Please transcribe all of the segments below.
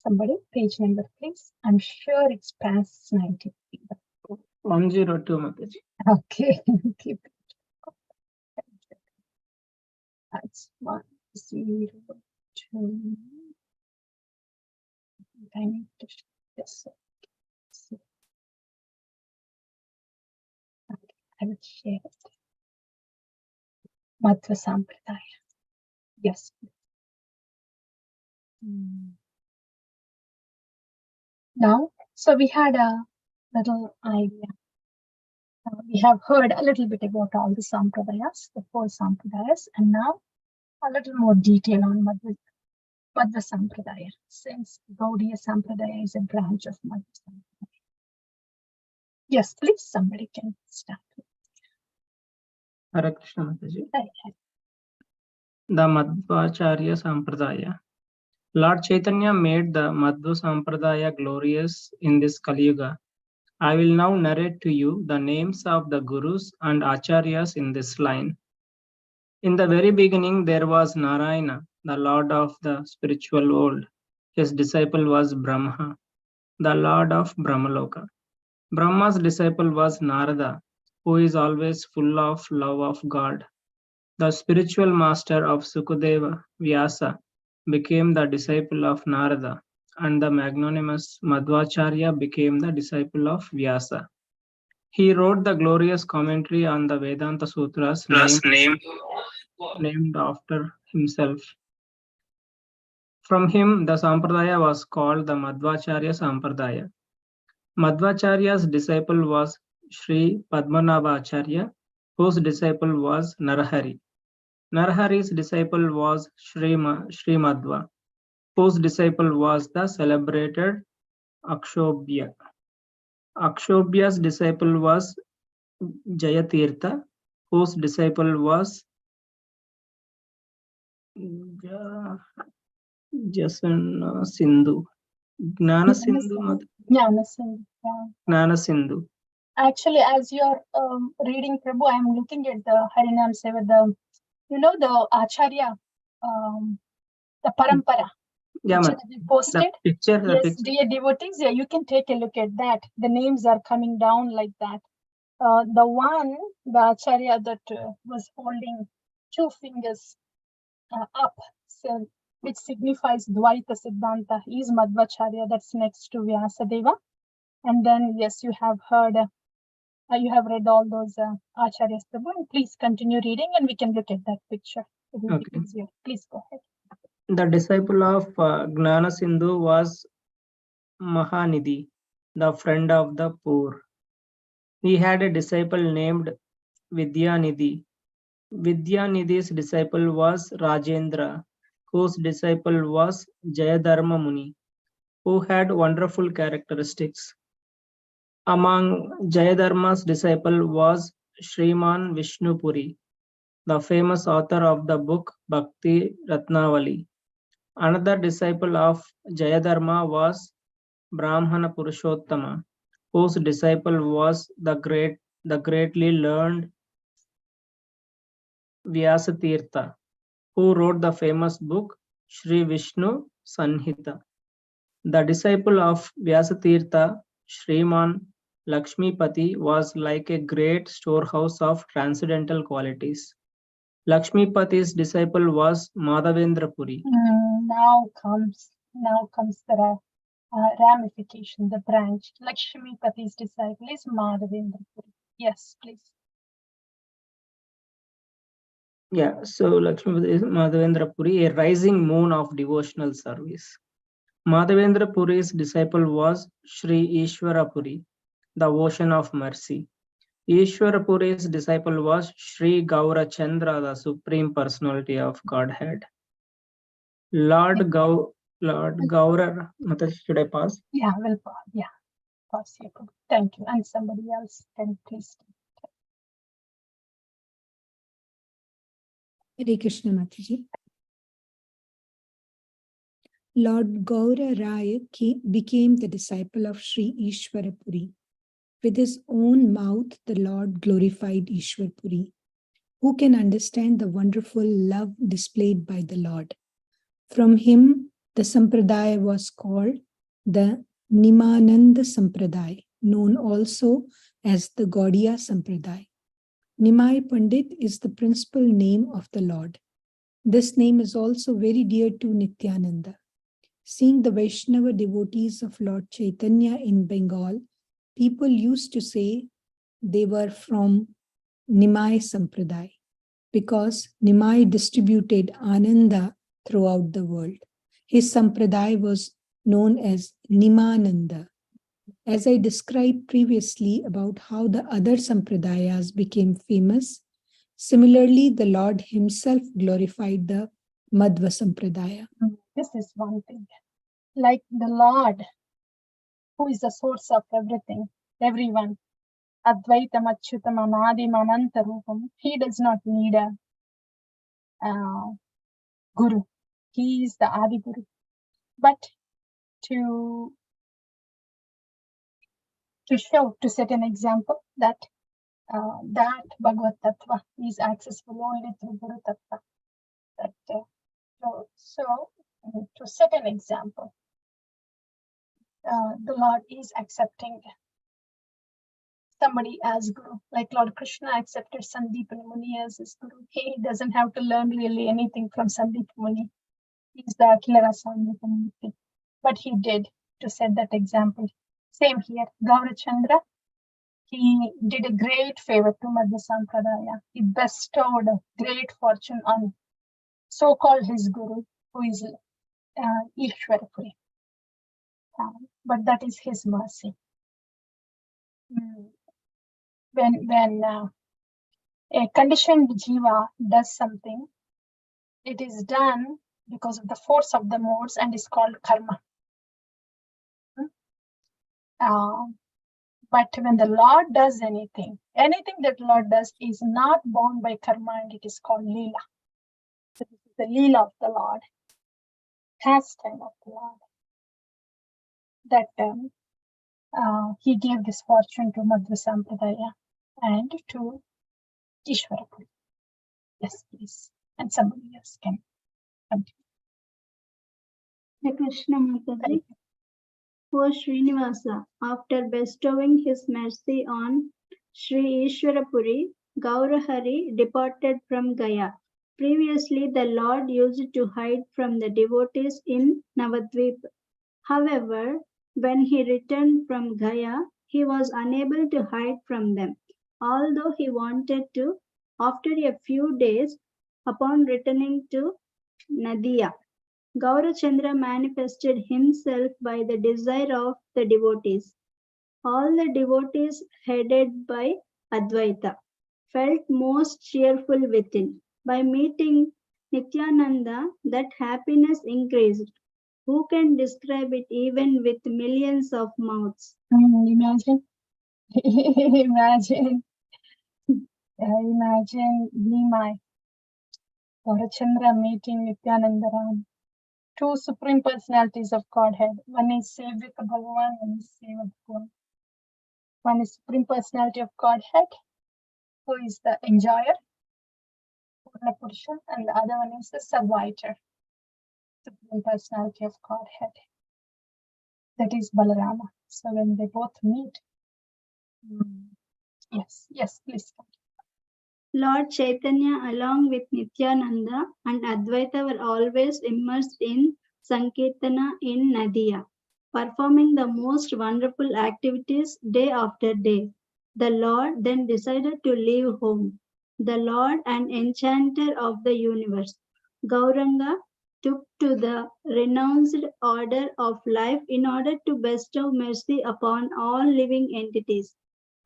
Somebody, page number, please. I'm sure it's past 90. 102, Mataji. Okay. Keep it. That's 102. I need to yes. Okay, I will share it. Madhva Sampradaya. Yes. Now, so we had a little idea. We have heard a little bit about all the Sampradayas, the 4 Sampradayas, and now a little more detail on Madhva Sampradaya, since Gaudiya Sampradaya is a branch of Madhva Sampradaya. Yes, please, somebody can start. Hare Krishna, Mataji. The Madhvacharya Sampradaya. Lord Chaitanya made the Madhva Sampradaya glorious in this Kali Yuga. I will now narrate to you the names of the Gurus and Acharyas in this line. In the very beginning, there was Narayana, the Lord of the spiritual world. His disciple was Brahma, the Lord of Brahmaloka. Brahma's disciple was Narada, who is always full of love of God. The spiritual master of Sukadeva, Vyasa, became the disciple of Narada, and the magnanimous Madhvacharya became the disciple of Vyasa. He wrote the glorious commentary on the Vedanta Sutras named after himself. From him, the Sampradaya was called the Madhvacharya Sampradaya. Madhvacharya's disciple was Sri Padmanabhacharya, whose disciple was Narahari. Narahari's disciple was Sri Madhva, whose disciple was the celebrated Akshobhya. Akshobhya's disciple was Jayatirtha, whose disciple was Jasana Sindhu. Gnana Sindhu. Gnana Sindhu. Actually, as you're reading Prabhu, I'm looking at the Harinam Seva, the Acharya, the Parampara. Yeah, posted. The picture. Dear devotees, yeah, you can take a look at that. The names are coming down like that. The one, the Acharya that was holding 2 fingers up, so, which signifies Dvaita Siddhanta, is Madhvacharya, that's next to Vyasadeva. And then, yes, you have heard, you have read all those Acharyas, Prabhu. Please continue reading and we can look at that picture. It will be easier. Please go ahead. The disciple of Gnana Sindhu was Mahanidhi, the friend of the poor. He had a disciple named Vidyanidhi. Vidyanidhi's disciple was Rajendra, whose disciple was Jayadharma Muni, who had wonderful characteristics. Among Jayadharma's disciple was Sriman Vishnupuri, the famous author of the book Bhakti Ratnavali. Another disciple of Jayadharma was Brahmana Purushottama, whose disciple was the greatly learned Vyasatirtha, who wrote the famous book Sri Vishnu Sanhita. The disciple of Vyasatirtha, Sriman Lakshmipati, was like a great storehouse of transcendental qualities. Lakshmipati's disciple was Madhavendra Puri. Now comes the ramification, the branch. Lakshmipati's disciple is Madhavendra Puri. Yes, please. Yeah, so Lakshmipati is Madhavendra Puri, a rising moon of devotional service. Madhavendra Puri's disciple was Sri Ishwara Puri, the ocean of mercy. Ishwara Puri's disciple was Sri Gaura Chandra, the supreme personality of Godhead. Lord Gaura, should I pause? Yeah, we'll pause. Yeah, pause here. Thank you. And somebody else can please. Hare Krishna, Mataji. Lord Gaura Raya became the disciple of Sri Ishwara Puri. With his own mouth, the Lord glorified Ishwar Puri. Who can understand the wonderful love displayed by the Lord? From him, The Sampradaya was called the Nimananda Sampradaya, known also as the Gaudiya Sampradaya. Nimai Pandit is the principal name of the Lord. This name is also very dear to Nityananda. Seeing the Vaishnava devotees of Lord Chaitanya in Bengal, people used to say they were from Nimai Sampradaya because Nimai distributed Ananda throughout the world. His Sampradaya was known as Nimananda. As I described previously about how the other Sampradayas became famous, similarly, the Lord himself glorified the Madhva Sampradaya. This is one thing. Like the Lord, who is the source of everything, everyone. Advaitam Achyutam Anadim Anantarupam. He does not need a guru. He is the Adi Guru. But to set an example that that Bhagavad Tattva is accessible only through Guru Tattva. That, to set an example, the Lord is accepting somebody as Guru, like Lord Krishna accepted Sandeepana Muni as his Guru. He doesn't have to learn really anything from Sandeepana Muni. He's the Ujjvala Rasajna Devi. But he did, to set that example. Same here, Gaurachandra, he did a great favor to Madhva Sampradaya. He bestowed a great fortune on so-called his Guru, who is Ishwarapuri. But that is his mercy. When a conditioned jiva does something, it is done because of the force of the modes and is called karma. But when the Lord does anything that Lord does is not bound by karma, and it is called Leela. So this is the Leela of the Lord, pastime of the Lord. That he gave this fortune to Madhva Sampradaya and to Ishwarapuri. Yes, please. And somebody else can continue. Krishna Mataji. O Srinivasa, after bestowing his mercy on Sri Ishwarapuri, Gaurahari departed from Gaya. Previously, the Lord used to hide from the devotees in Navadvip. However, when he returned from Gaya, he was unable to hide from them, although he wanted to. After a few days, upon returning to Nadia, Gaurachandra manifested himself by the desire of the devotees. All the devotees headed by Advaita felt most cheerful within. By meeting Nityananda, that happiness increased. Who can describe it even with millions of mouths? Imagine. Imagine Nimai, Gaurachandra meeting Nityananda Ram. Two supreme personalities of Godhead. One is Sevika Bhagavan, one is Seva Bhagavan. One is supreme personality of Godhead, who is the enjoyer, Purna Purusha, and the other one is the servitor, supreme personality of Godhead. That is Balarama. So when they both meet, yes, please. Lord Chaitanya, along with Nityananda and Advaita, were always immersed in Sankirtana in Nadia, performing the most wonderful activities day after day. The Lord then decided to leave home. The Lord and enchanter of the universe, Gauranga, took to the renounced order of life in order to bestow mercy upon all living entities.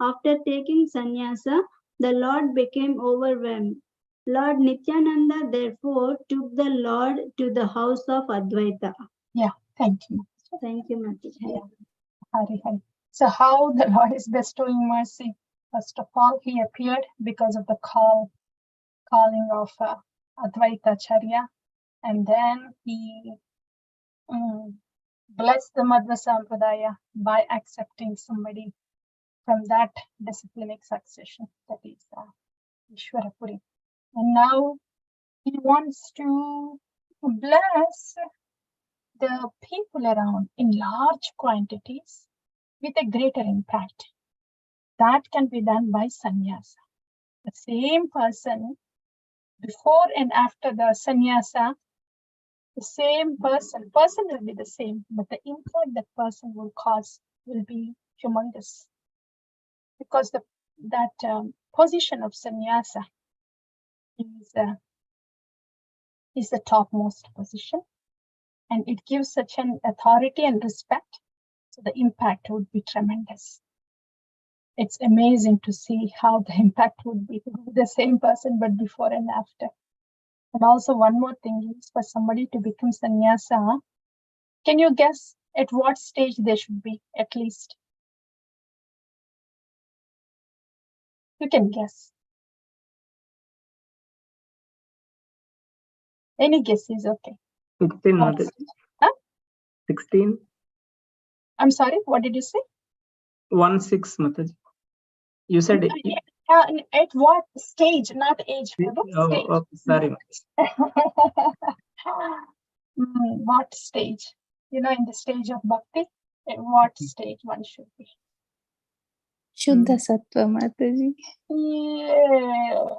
After taking sannyasa, the Lord became overwhelmed. Lord Nityananda therefore took the Lord to the house of Advaita. Yeah, thank you. Thank you, Mataji. Yeah. Hari. So how the Lord is bestowing mercy? First of all, he appeared because of the calling of Advaita Charya, and then he blessed the Madhva Sampradaya by accepting somebody from that disciplinic succession, that is Ishwarapuri. And now he wants to bless the people around in large quantities with a greater impact. That can be done by sannyasa. The same person, before and after the sannyasa, the same person will be the same, but the impact that person will cause will be humongous. Because that position of sannyasa is the topmost position, and it gives such an authority and respect, so the impact would be tremendous. It's amazing to see how the impact would be the same person, but before and after. And also one more thing is, for somebody to become sannyasa, can you guess at what stage they should be, at least? You can guess. Any guess is okay. 16, What Mataji. stage? Huh? 16? I'm sorry, what did you say? 16, Mataji. You said At what stage, not age, Prabhu, oh, stage. okay, sorry. What stage? You know, in the stage of bhakti, at what stage one should be? Shuddha Sattva, Mataji. Yeah.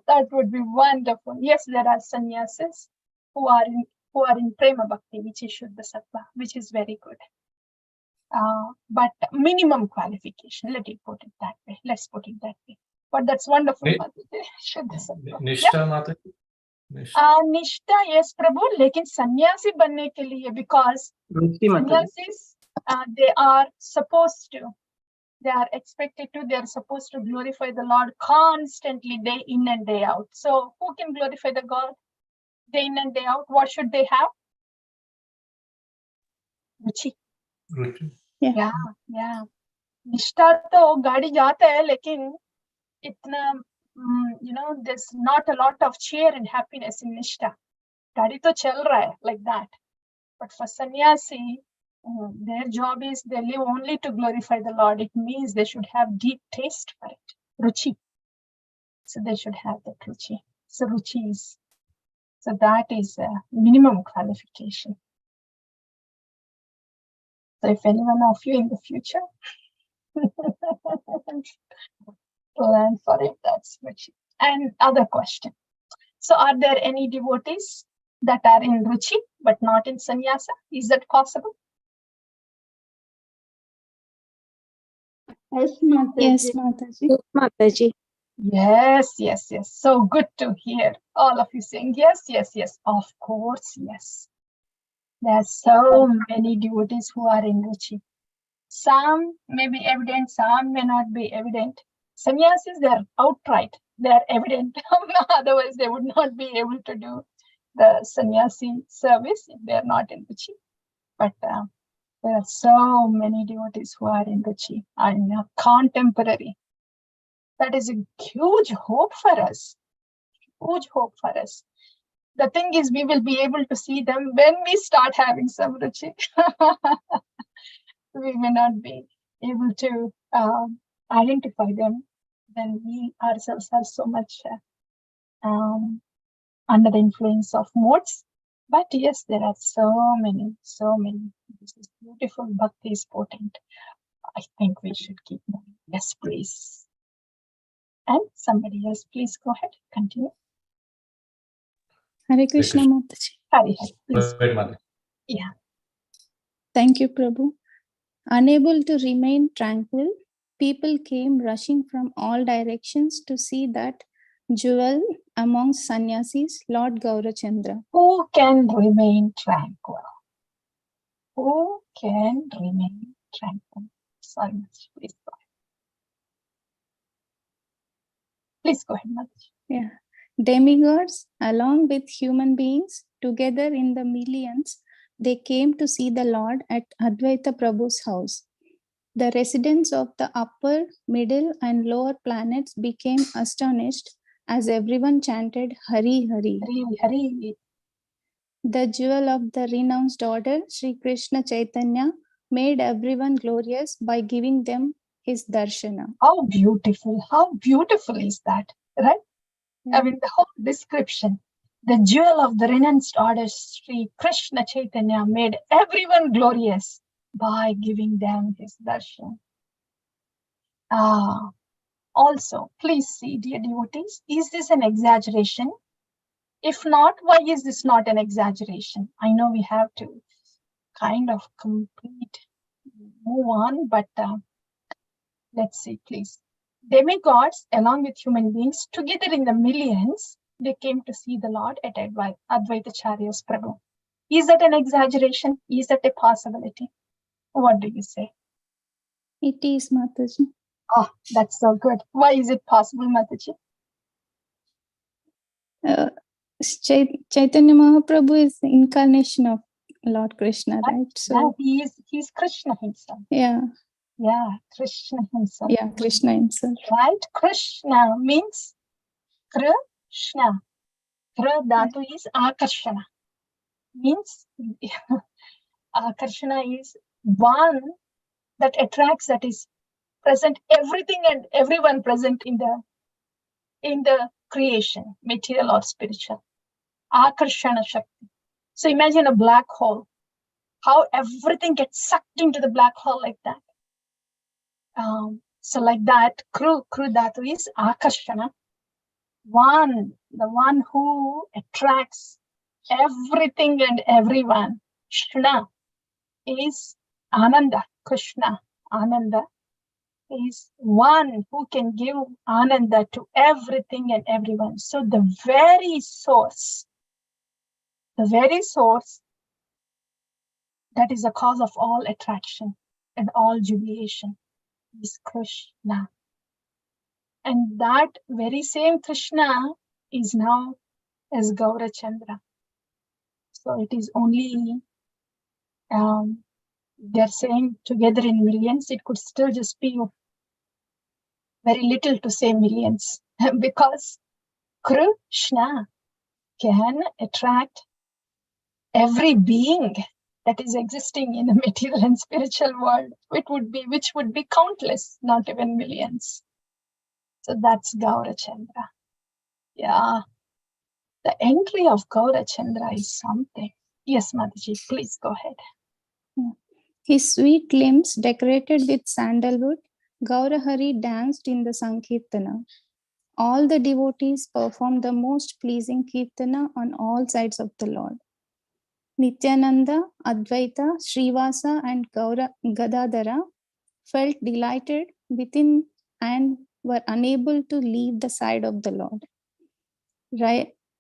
That would be wonderful. Yes, there are sannyasis who are in prema bhakti, which is Shuddha Sattva, which is very good. But minimum qualification, let it put it that way. Let's put it that way. But that's wonderful. Shuddha Sattva. Nishtha, Mataji. Nishtha, yes, Prabhu. लेकिन सन्यासी बनने के लिए, because sannyasis, they are supposed to, they are expected to, they are supposed to glorify the Lord constantly, day in and day out. So who can glorify the God day in and day out? What should they have? Ruchi. Yeah. Yeah. निष्ठा तो गाड़ी जाता है, लेकिन इतना, there's not a lot of cheer and happiness in निष्ठा. गाड़ी तो चल रहा है, like that. But for sannyasi, their job is, they live only to glorify the Lord. It means they should have deep taste for it, ruchi. So they should have that ruchi. So ruchi is, so that is a minimum qualification. So if anyone of you in the future plan for it, that's ruchi. And other question. So are there any devotees that are in ruchi but not in sannyasa? Is that possible? Yes, Mataji. Yes, Mataji. Mataji. Yes. So good to hear all of you saying yes. Of course, yes. There are so many devotees who are in ruchi. Some may be evident, some may not be evident. Sannyasis, they are outright, they are evident. Otherwise, they would not be able to do the sannyasi service if they are not in ruchi. But there are so many devotees who are in ruchi and contemporary. That is a huge hope for us. Huge hope for us. The thing is, we will be able to see them when we start having some ruchi. We may not be able to identify them when we ourselves are so much under the influence of modes. But yes, there are so many. This is beautiful. Bhakti is potent. I think we should keep moving. Yes, please. And somebody else, please go ahead, continue. Hare Krishna, Mataji. Hari, please. Yeah. Thank you, Prabhu. Unable to remain tranquil, people came rushing from all directions to see that jewel among sannyasis, Lord Gaurachandra. Who can remain tranquil? Who can remain tranquil? Sorry, please go ahead. Please go ahead, Mataji. Yeah. Demigods, along with human beings, together in the millions, they came to see the Lord at Advaita Prabhu's house. The residents of the upper, middle, and lower planets became astonished as everyone chanted Hari Hari. Hari. The jewel of the renounced order, Sri Krishna Chaitanya, made everyone glorious by giving them his darshana. How beautiful is that, right? I mean, the whole description. The jewel of the renounced order, Sri Krishna Chaitanya, made everyone glorious by giving them his darshan. Also, please see, dear devotees, is this an exaggeration? If not, why is this not an exaggeration? I know we have to kind of move on, but let's see, please. Demigods, along with human beings, together in the millions, they came to see the Lord at Advaita Charya's Prabhu. Is that an exaggeration? Is that a possibility? What do you say? It is, Mataji. Oh, that's so good. Why is it possible, Mataji? Chaitanya Mahaprabhu is the incarnation of Lord Krishna, right? So he's Krishna himself. Yeah, Krishna himself. Yeah, Krishna himself. Right? Krishna means Krishna. Kra dhatu is akarshana. Means akarshana is one that attracts, that is present, everything and everyone present in the creation, material or spiritual. Akarshana Shakti. So imagine a black hole, how everything gets sucked into the black hole like that. So like that, kru dhatu is akarshana. The one who attracts everything and everyone. Shna is Ananda. Krishna, Ananda, is one who can give Ananda to everything and everyone. So the very source that is the cause of all attraction and all jubilation is Krishna. And that very same Krishna is now as Gaurachandra. So it is only, they're saying together in millions, it could still just be very little to say millions, because Krishna can attract every being that is existing in the material and spiritual world, which would be countless, not even millions. So that's Gaurachandra. Yeah. The entry of Gaurachandra is something. Yes, Mataji, please go ahead. His sweet limbs decorated with sandalwood, Gaurahari danced in the Sankirtana. All the devotees performed the most pleasing Kirtana on all sides of the Lord. Nityananda, Advaita, Srivasa, and Gadadhara felt delighted within and were unable to leave the side of the Lord.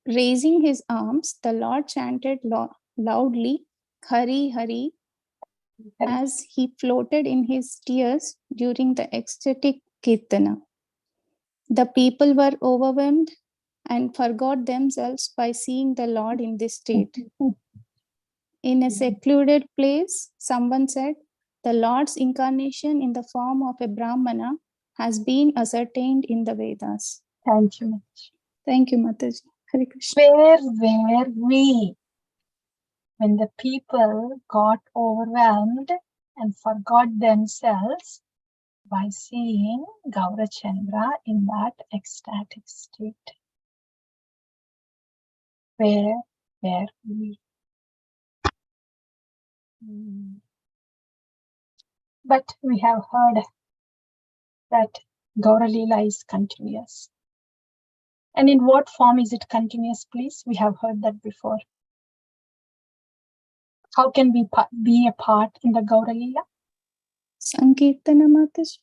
Raising his arms, the Lord chanted loudly, Hari Hari, as he floated in his tears during the ecstatic Kirtana. The people were overwhelmed and forgot themselves by seeing the Lord in this state. In a secluded place, someone said, the Lord's incarnation in the form of a Brahmana has been ascertained in the Vedas. Thank you. Thank you, Mataji. Hare Krishna. Where were we when the people got overwhelmed and forgot themselves by seeing Gaurachandra in that ecstatic state? Where were we? But we have heard that Gaura Leela is continuous. And in what form is it continuous, please? We have heard that before. How can we be a part in the Gaura Leela? Sankirtana, Mataji.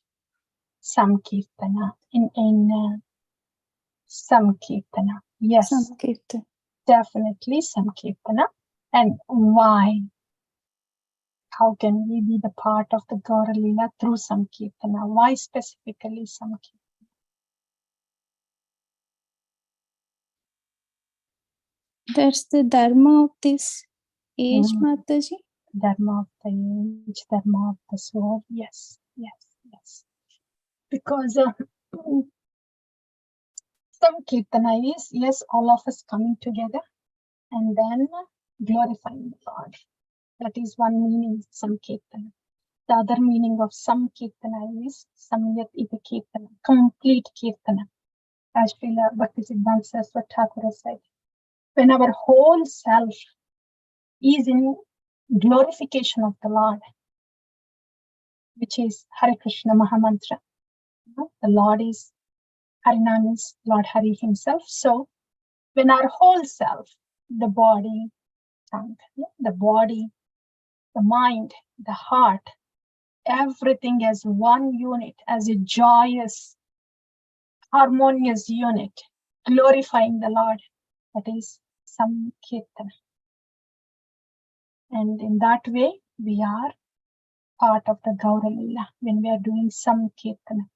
Samkirtana. In Samkirtana. Yes. Samkirtana. Definitely Samkirtana. And why? How can we be the part of the Gaura Leela through Samkirtana? Why specifically Samkirtana? That's the dharma of this age, Mataji. Dharma of the age, dharma of the soul. Yes. Because Samkirtana is, yes, all of us coming together and then glorifying the Lord. That is one meaning, Samkirtana. The other meaning of Samkirtana is Samyat Iti Kirtana, complete Kirtana. As Srila Bhakti Siddhanta Saraswati Thakur said, when our whole self is in glorification of the Lord, which is Hare Krishna Mahamantra. The Lord is Harinam is Lord Hari himself. So when our whole self, the body, tongue, the body, the mind, the heart, everything as one unit, as a joyous, harmonious unit, glorifying the Lord, that is Sankirtana. And in that way, we are part of the Gaura Leela when we are doing Sankirtana.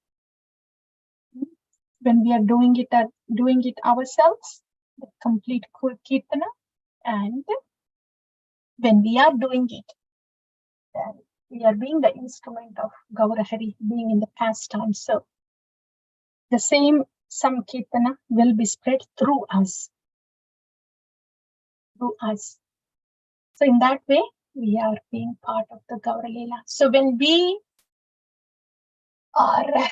When we are doing it ourselves, the complete Kirtana, and when we are doing it, then we are being the instrument of Gaura Hari, being in the pastime. So the same Sankirtana will be spread through us. So in that way, we are being part of the Gaura Leela. So when we are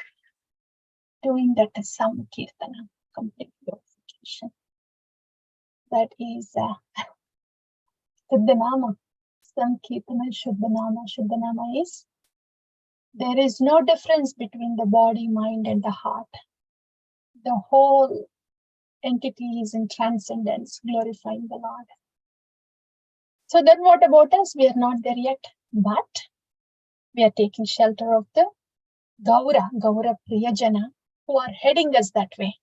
doing that Sankirtana, complete purification, that is Shuddhanama. Sankirtana Shuddhanama. Shuddhanama is, there is no difference between the body, mind, and the heart. The whole entity is in transcendence, glorifying the Lord. So then what about us? We are not there yet, but we are taking shelter of the Gaura Priyajana, who are heading us that way.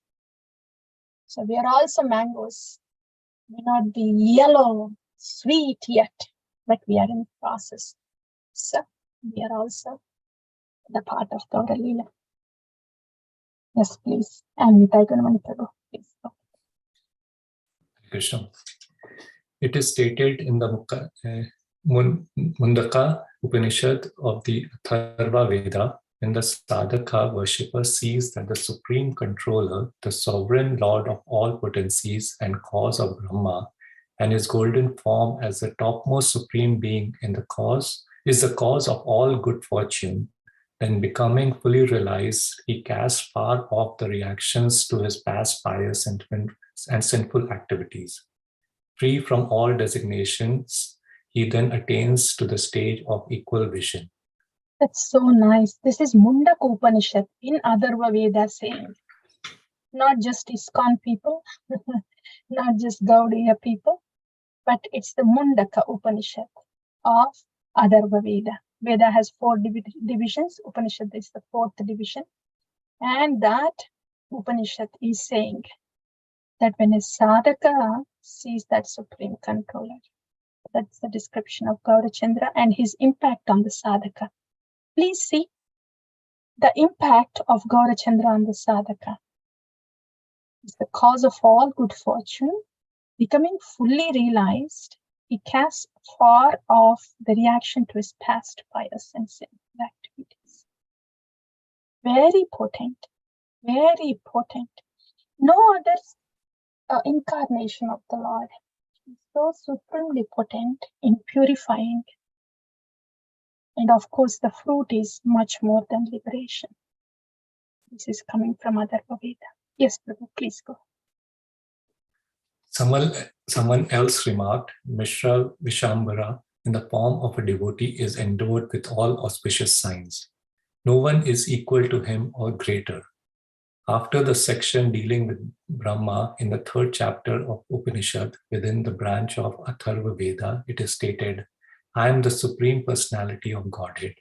So we are also mangoes. May not be yellow, sweet yet, but we are in the process. So we are also the part of Gaura Leela. Yes, please. And Nitaiganamani, please. Krishna. It is stated in the Mundaka Upanishad of the Atharva Veda, when the sadhaka worshipper sees that the supreme controller, the sovereign lord of all potencies and cause of Brahma, and his golden form as the topmost supreme being in the cause, is the cause of all good fortune, then becoming fully realized, he casts far off the reactions to his past pious and sinful activities. Free from all designations, he then attains to the stage of equal vision. That's so nice. This is Mundaka Upanishad in Atharva Veda saying, not just ISKCON people, not just Gaudiya people, but it's the Mundaka Upanishad of Atharva Veda. Veda has 4 divisions. Upanishad is the 4th division. And that Upanishad is saying that when a sadhaka sees that supreme controller, that's the description of Gaurachandra and his impact on the sadhaka. Please see the impact of Gaurachandra on the sadhaka. It's the cause of all good fortune. Becoming fully realized, he casts far off the reaction to his past pious and sinful activities. Very potent, very potent. No other incarnation of the Lord is so supremely potent in purifying. And of course, the fruit is much more than liberation. This is coming from Atharva Veda. Yes, Prabhu, please go. Someone else remarked, Mishra Vishambara in the form of a devotee is endowed with all auspicious signs. No one is equal to him or greater. After the section dealing with Brahma in the 3rd chapter of Upanishad within the branch of Atharva Veda, it is stated, I am the Supreme Personality of Godhead.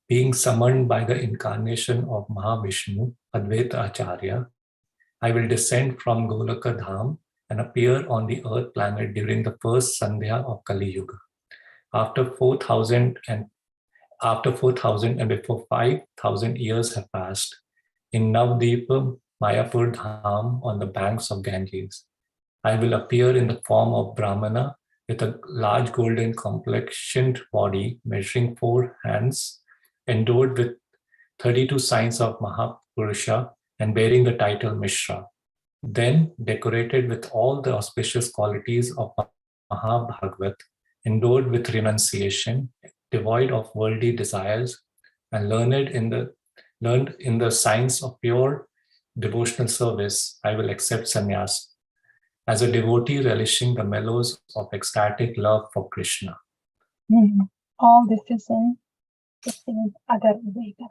Being summoned by the incarnation of Mahavishnu, Advaita Acharya, I will descend from Golaka Dham and appear on the earth planet during the first Sandhya of Kali Yuga. After 4,000 and before 5,000 years have passed, in Navdeepa Mayapur Dham on the banks of Ganges, I will appear in the form of Brahmana with a large golden complexioned body measuring 4 hands, endowed with 32 signs of Mahapurusha and bearing the title Mishra. Then decorated with all the auspicious qualities of Mahabhagavat, endowed with renunciation, devoid of worldly desires, and learned in the science of pure devotional service, I will accept sannyas as a devotee relishing the mellows of ecstatic love for Krishna. All this is in other Veda.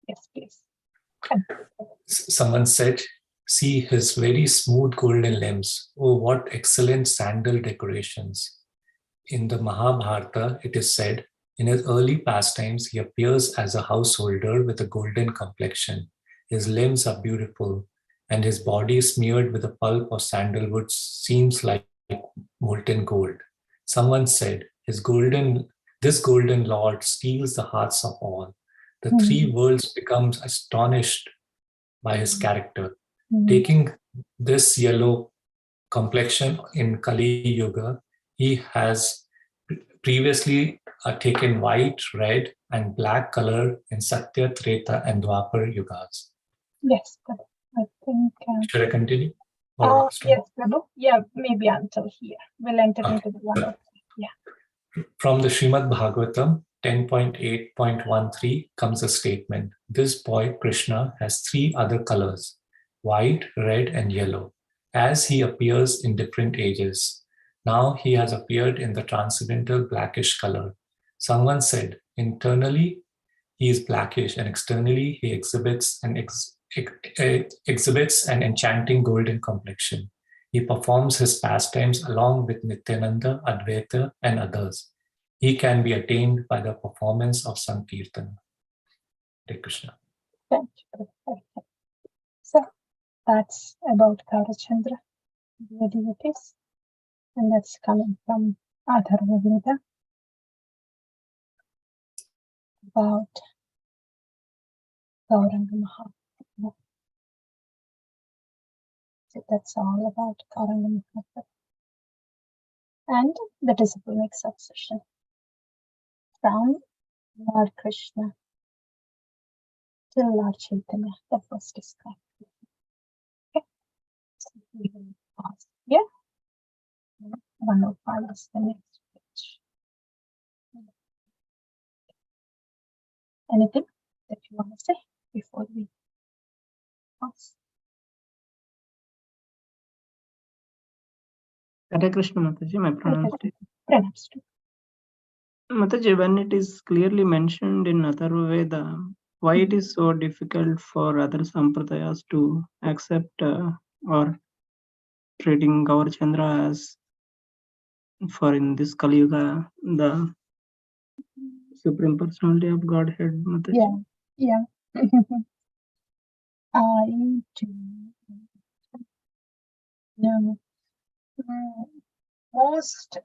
Yes, please. Someone said, see his very smooth golden limbs. Oh, what excellent sandal decorations. In the Mahabharata, it is said, in his early pastimes, he appears as a householder with a golden complexion. His limbs are beautiful, and his body smeared with the pulp of sandalwood seems like molten gold. Someone said, this golden lord steals the hearts of all. The three worlds become astonished by his character. Taking this yellow complexion in Kali Yuga, he has previously taken white, red, and black color in Satya, Treta, and Dwapar Yugas. Yes, I think. Should I continue? Yes, Prabhu. Yeah, maybe until here. We'll enter into the one. Yeah. From the Srimad Bhagavatam 10.8.13 comes a statement. This boy, Krishna, has three other colors, white, red, and yellow, as he appears in different ages. Now he has appeared in the transcendental blackish color. Someone said, internally he is blackish and externally he exhibits an enchanting golden complexion. He performs his pastimes along with Nityananda, Advaita, and others. He can be attained by the performance of Sankirtan. Hare Krishna. Thank you. So that's about Gaurachandra, the devotees, and that's coming from Atharva Veda about Gauranga Mahaprabhu. So that's all about Gauranga Mahaprabhu and the disciplinic succession from Lord Krishna till Lord Chaitanya, the first described. Okay, so we will pause here. 105 is the next page. Anything that you want to say before we pause? Hare Krishna, Mataji, my pronounced. Pranams to Mataji, when it is clearly mentioned in Atharva Veda, why it is so difficult for other sampradayas to accept or treating Gaurachandra as, for in this Kali Yuga, the Supreme Personality of Godhead, Mataji? Yeah. I do know most.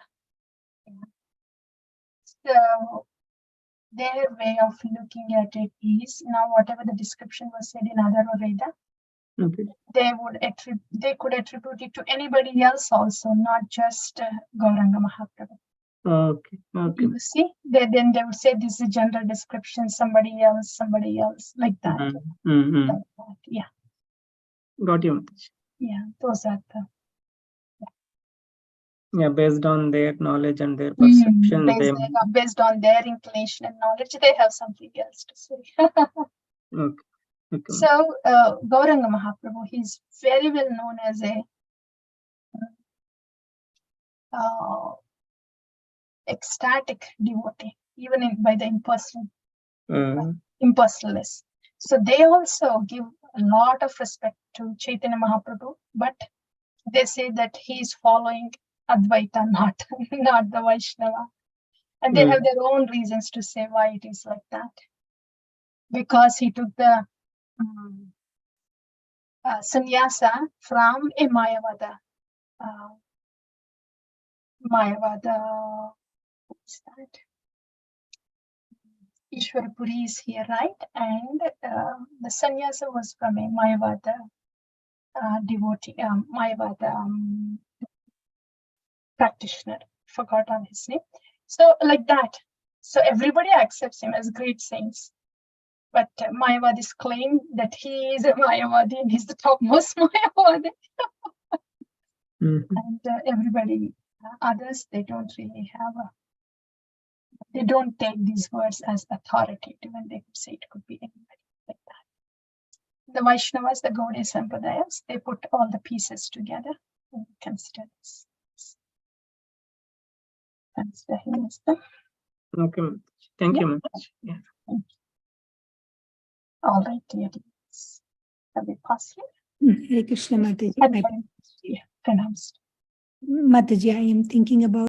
So their way of looking at it is now whatever the description was said in Atharva Veda, Okay. they could attribute it to anybody else also, not just Gauranga Mahaprabhu. Okay. You see, then they would say this is a general description, somebody else, like that. Like that. Yeah. Got you, Mataji. Yeah, those are the Based on their knowledge and their perception, based on their inclination and knowledge, they have something else to say. Okay. So Gauranga Mahaprabhu, he's very well known as a ecstatic devotee, even by the impersonalists. So they also give a lot of respect to Chaitanya Mahaprabhu, but they say that he is following Advaita, not the Vaishnava. And they have their own reasons to say why it is like that. Because he took the sannyasa from a Mayavada. What's that? Ishwarapuri is here, right? And the sannyasa was from a Mayavada devotee, Mayavada practitioner. Forgot on his name. So like that. So everybody accepts him as great saints. But Mayavadis claim that he is a Mayavadi and he's the topmost Mayavadi. And everybody, others, they don't really have they don't take these words as authoritative, and they could say it could be anybody like that. The Vaishnavas, the Gaudiya Sampradayas, they put all the pieces together Consider this. Consider him as the. Okay, Mataji. Thank you, Mataji. Yeah. All right, dear dears. Have we passed here? Hare Krishna Mataji. Have we pronounced? Mataji, I am thinking about